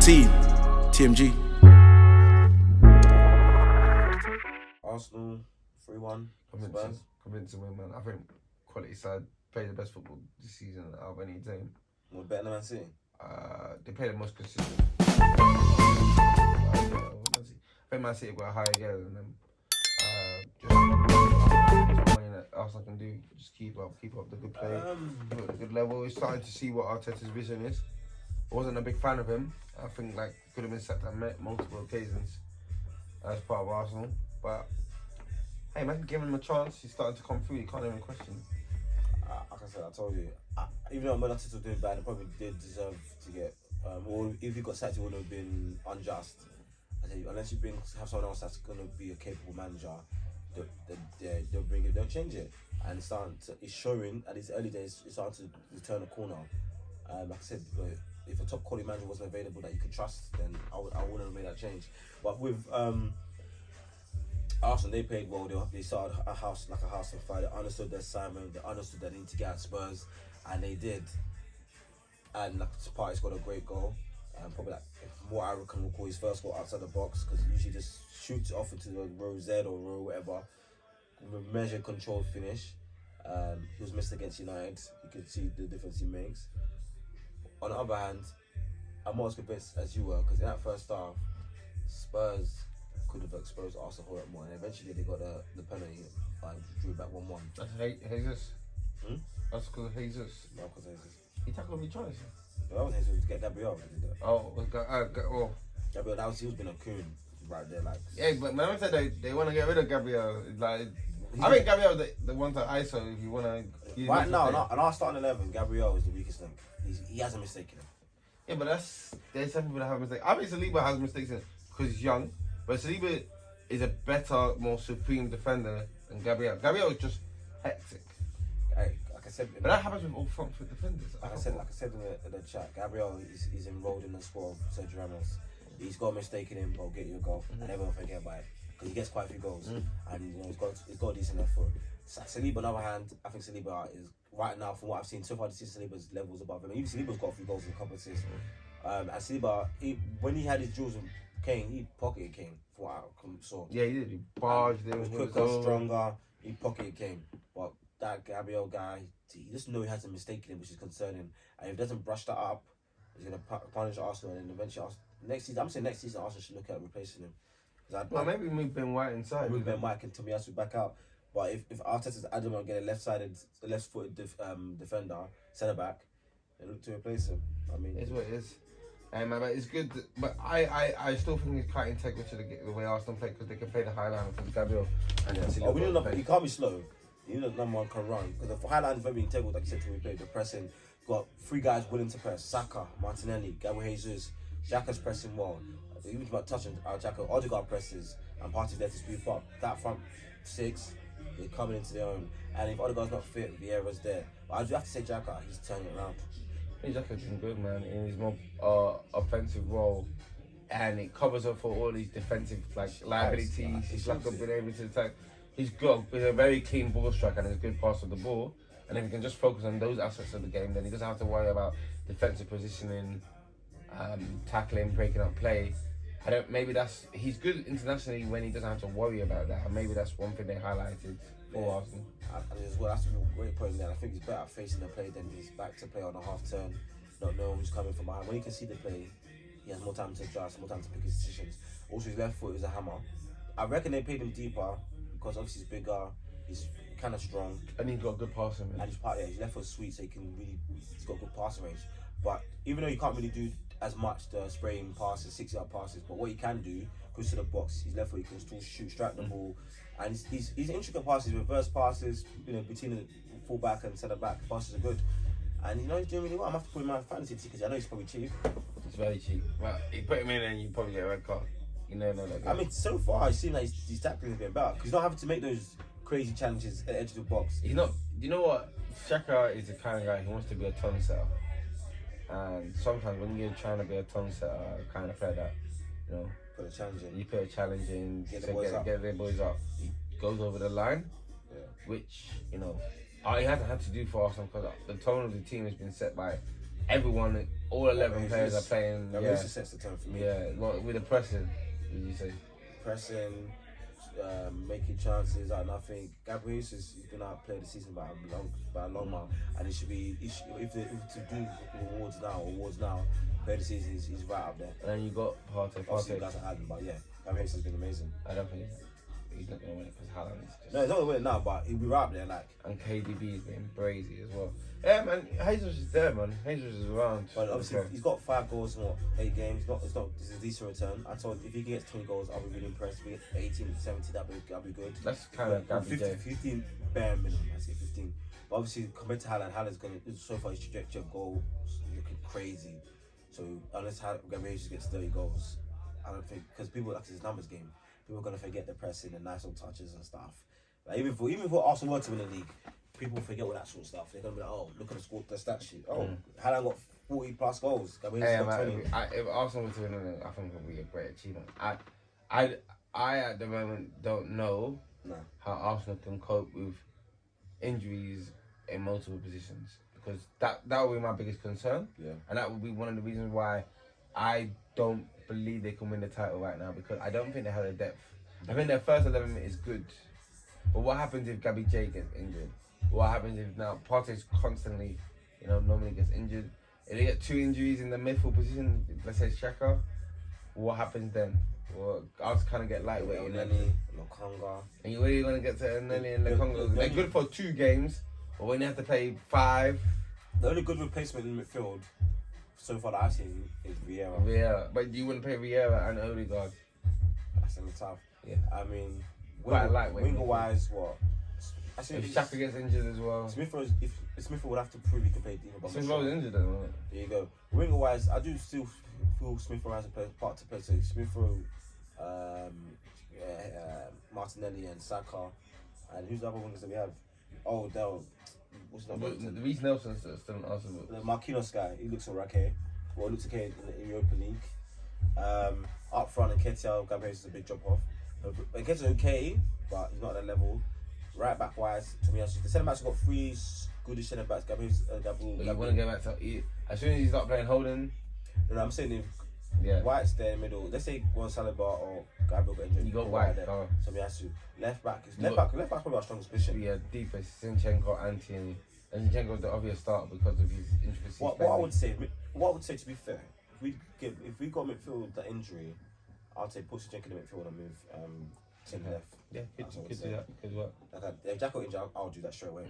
See you, TMG. Arsenal 3-1. Convincing win, man. I think quality side played the best football this season out of any team. More better than Man City. They play the most consistent. I think Man City got a higher gear than them. Arsenal can do just keep up the good play, keep up the good level. He's starting to see what Arteta's vision is. I wasn't a big fan of him. I think could have been sacked on multiple occasions as part of Arsenal. But hey man, give him a chance. He's starting to come through. You can't even question. Like I said, I told you, even though Man City was doing bad, they probably did deserve to get. Or if he got sacked, it would have been unjust. I think unless you have someone else that's gonna be a capable manager, they'll bring it, they'll change it, and it's showing at these early days. It's starting to turn a corner. Like I said, if a top quality manager wasn't available that you could trust, then I wouldn't have made that change. But with Arsenal, they played well. They started a house on fire. They understood their assignment. They understood that they need to get at Spurs, and they did. And Partey scored a great goal. Probably if more Aaron can recall his first goal outside the box, because he usually just shoots off into the row Z or row whatever. Measured, controlled finish. He was missed against United. You can see the difference he makes. On the other hand, I'm not as convinced as you were, because in that first half, Spurs could have exposed Arsenal a lot more, and eventually they got the penalty and drew back 1-1. That's Jesus. That's because of Jesus. No, because of Jesus. He tackled me twice. That was Jesus to get Gabriel. Did that. Oh, Gabriel, he was being a coon right there, like. Yeah, but man said they want to get rid of Gabriel. Like, I think Gabriel the one to ISO if you want to. Right now, in our starting 11, Gabriel is the weakest link. He has a mistake in him. Yeah, but there's some people that have mistakes. I think Saliba has mistakes in it because he's young, but Saliba is a better, more supreme defender than Gabriel. Gabriel is just hectic. Like I said, but that happens with all front foot defenders. Like I said in the chat, Gabriel is enrolled in the squad of Sergio Ramos. He's got a mistake in him, but get you a goal, and everyone forget about it because he gets quite a few goals, and he's got a decent effort. Saliba, on the other hand, I think Saliba is right now, from what I've seen so far this season, Saliba's levels above him. Even Saliba's got a few goals in a couple of assists. And Saliba, when he had his duels with Kane, he pocketed Kane. From what I saw. Yeah, he did. He barged him. He was quicker, stronger. He pocketed Kane. But that Gabriel guy, he just know he has a mistake in him, which is concerning. And if he doesn't brush that up, he's going to punish Arsenal, and then eventually next season Arsenal should look at replacing him. Well, maybe move Ben White inside. Move Ben White and Tomiyasu back out. But if Arteta's adamant on getting a left-footed defender, centre back, they look to replace him. I mean, it's what it is. And man, it's good, but I still think it's quite integral to the way Arsenal play, because they can play the high line with Gabriel. And he can't be slow. You know, number one can run, because the high line is very integral. Like you said, to we play the pressing. Got three guys willing to press: Saka, Martinelli, Gabriel Jesus. Xhaka's pressing well. Even about touching Xhaka, Odegaard presses, and Partey's there to sweep up. That front six, they're coming into their own. And if Odegaard's not fit, Vieira's there. But I do have to say Xhaka, he's turning it around. Xhaka's been good, man, in his more offensive role, and it covers up for all these defensive liabilities. He's been able to attack. He's a very clean ball striker and a good pass of the ball. And if he can just focus on those aspects of the game, then he doesn't have to worry about defensive positioning, tackling, breaking up play. He's good internationally when he doesn't have to worry about that. And maybe that's one thing they highlighted for Arsenal. And as well, that's a great point there. I think he's better at facing the play than he's back to play on a half turn, not knowing who's coming from behind. When he can see the play, he has more time to adjust, more time to pick his decisions. Also, his left foot is a hammer. I reckon they played him deeper because obviously he's bigger, he's kind of strong, and he's got good passing range. And his left foot's sweet, so he's got good passing range. But even though he can't really do as much the spraying passes, 6-yard passes, but what he can do, goes to the box, his left foot, he can still shoot, strike the ball, and his intricate passes, reverse passes, between the full-back and centre-back, passes are good. And he's doing really well. I'm going to have to put him in my fantasy team because I know he's probably cheap. He's very cheap. Well, you put him in and you probably get a red card. No. I mean, so far, it seems like his tackling has been better because he's not having to make those crazy challenges at the edge of the box. He's not. You know what? Xhaka is the kind of guy who wants to be a ton setter. And sometimes when you're trying to be a ton setter, kind of player that, put a challenge in. You put a challenge in, get the boys up. He goes over the line, which, he hasn't had to do for Arsenal because the tone of the team has been set by everyone, all 11 players are playing. That really sets the tone for me. Yeah, with the pressing, would you say? Pressing, making chances, and I think Gabriel he's been outplayed the season by a long amount, and he should be. If to do awards now, play the season, he's right up there. And then you got Partey. Obviously, you guys are adding, but yeah, Gabriel has been amazing. I don't think he's not gonna win it because Haaland is just. No, he's not gonna win it now, but he'll be right up there, like. And KDB has been brazy as well. Yeah, man, Jesus is there, man. Jesus is around. But obviously, he's got 5 goals in 8 games. It's a decent return. I told if he can get 20 goals, I'll be really impressed. If he gets 18, 17, that'll be good. That's kind of 15 bare minimum. I say 15. But obviously, compared to Haaland's going so far his trajectory of goals looking crazy. So unless Gabriel just gets 30 goals, I don't think because people like his numbers game. People are gonna forget the pressing and nice little touches and stuff. Like even for Arsenal were to win the league. People forget all that sort of stuff. They're gonna be like, oh, look at the stat sheet. Oh, Haaland got 40 plus goals. Hey, man, if Arsenal were to win it, I think it would be a great achievement. I at the moment don't know how Arsenal can cope with injuries in multiple positions because that would be my biggest concern. Yeah, and that would be one of the reasons why I don't believe they can win the title right now because I don't think they have the depth. I think their first 11 is good, but what happens if Gabby J gets injured? What happens if now Partey's constantly, normally gets injured? If they get 2 injuries in the midfield position, let's say Xhaka, what happens then? Well, I'll just kind of get lightweight. Nelly, Lokonga. And where are you going to get to Nelly and Lokonga? They're good for 2 games, but when they have to play 5... The only good replacement in midfield so far that I've seen is Vieira. Vieira. But you wouldn't play Vieira and Odegaard. That's gonna be tough. Yeah. I mean, lightweight. Winger-wise, what? If Xhaka gets injured as well. Smith would have to prove he can play deeper. Smith was injured at the moment. There you go. Winger-wise, I do still feel Smith Rowe has a part to play. So Smith Rowe, Martinelli and Saka. And who's the other wingers that we have? Oh, what's the number? The Reece Nelson's still an Arsenal. The Marquinhos guy, he looks okay. Well, he looks okay in the Europa League. Up front, Nketiah, Gabriel is a big drop off. Nketiah's okay, but he's not at that level. Right back wise, to me, the centre backs have got 3 good centre backs. Gabriel. You want to get back to as soon as you start playing holding. No, I'm saying if White's there in the middle, let's say one Saliba or Gabriel got injured. You got White there. So we have to left back's probably our strongest position. Yeah, deepest Zinchenko, Antony. And Zinchenko's the obvious start because of his intricacies. What I would say, to be fair, if we got midfield that injury, I'd say put Zinchenko in the midfield and move Tim left. Yeah, could do that. Could work. Like if Jack got injured, I'll do that straight away.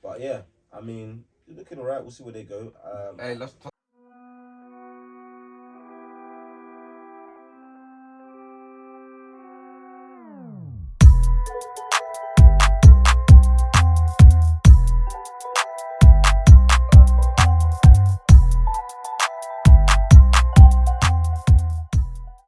But yeah, I mean, looking alright. We'll see where they go. Hey, let's talk.